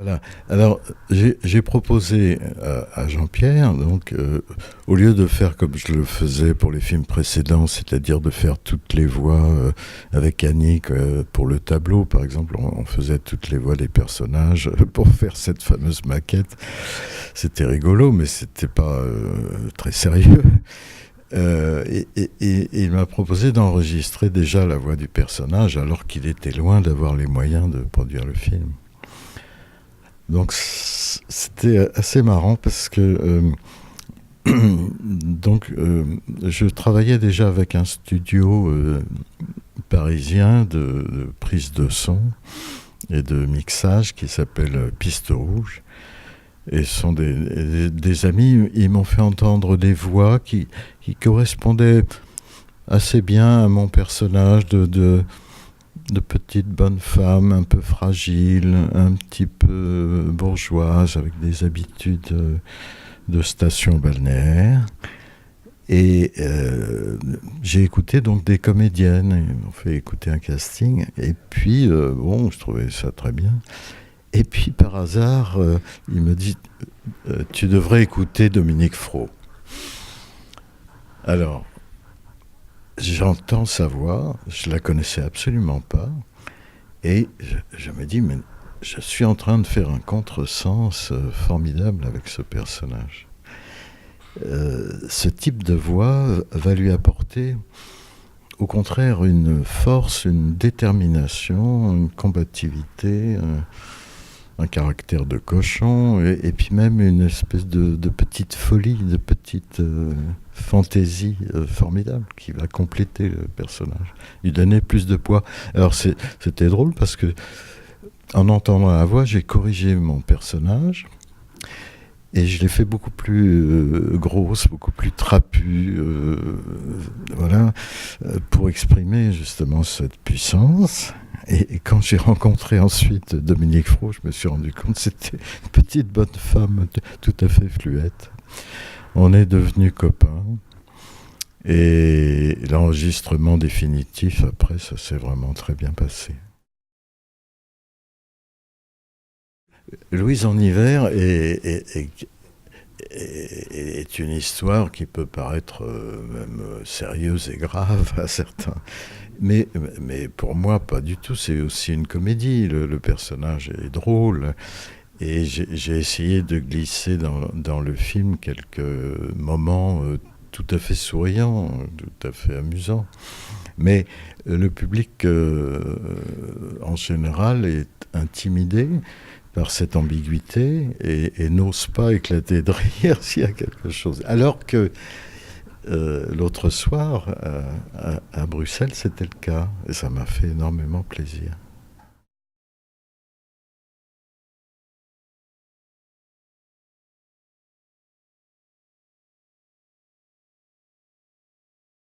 Voilà. Alors, j'ai proposé à Jean-Pierre, donc, au lieu de faire comme je le faisais pour les films précédents, c'est-à-dire de faire toutes les voix avec Annick pour le tableau, par exemple, on faisait toutes les voix des personnages pour faire cette fameuse maquette. C'était rigolo, mais c'était pas très sérieux. Et il m'a proposé d'enregistrer déjà la voix du personnage, alors qu'il était loin d'avoir les moyens de produire le film. Donc c'était assez marrant parce que je travaillais déjà avec un studio parisien de prise de son et de mixage qui s'appelle Piste Rouge. Et ce sont des amis, ils m'ont fait entendre des voix qui correspondaient assez bien à mon personnage de petite bonne femme, un peu fragile, un petit peu bourgeoise, avec des habitudes de station balnéaire. Et j'ai écouté donc des comédiennes, ils m'ont fait écouter un casting, et puis, bon, je trouvais ça très bien. Et puis, par hasard, il me dit, tu devrais écouter Dominique Fro. Alors, j'entends sa voix, je la connaissais absolument pas, et je me dis, mais je suis en train de faire un contresens formidable avec ce personnage. Ce type de voix va lui apporter, au contraire, une force, une détermination, une combativité, un caractère de cochon, et puis même une espèce de petite folie, de petite fantaisie formidable qui va compléter le personnage, lui donner plus de poids. Alors c'était drôle parce que en entendant la voix, j'ai corrigé mon personnage et je l'ai fait beaucoup plus grosse, beaucoup plus trapue, voilà, pour exprimer justement cette puissance. Et quand j'ai rencontré ensuite Dominique Fro, je me suis rendu compte que c'était une petite bonne femme tout à fait fluette. On est devenus copains. Et l'enregistrement définitif, après, ça s'est vraiment très bien passé. Louise en hiver est une histoire qui peut paraître même sérieuse et grave à certains. Mais pour moi, pas du tout. C'est aussi une comédie. Le personnage est drôle. Et j'ai essayé de glisser dans le film quelques moments tout à fait souriants, tout à fait amusants. Mais le public, en général, est intimidé par cette ambiguïté et n'ose pas éclater de rire s'il y a quelque chose. Alors que l'autre soir, à Bruxelles, c'était le cas. Et ça m'a fait énormément plaisir.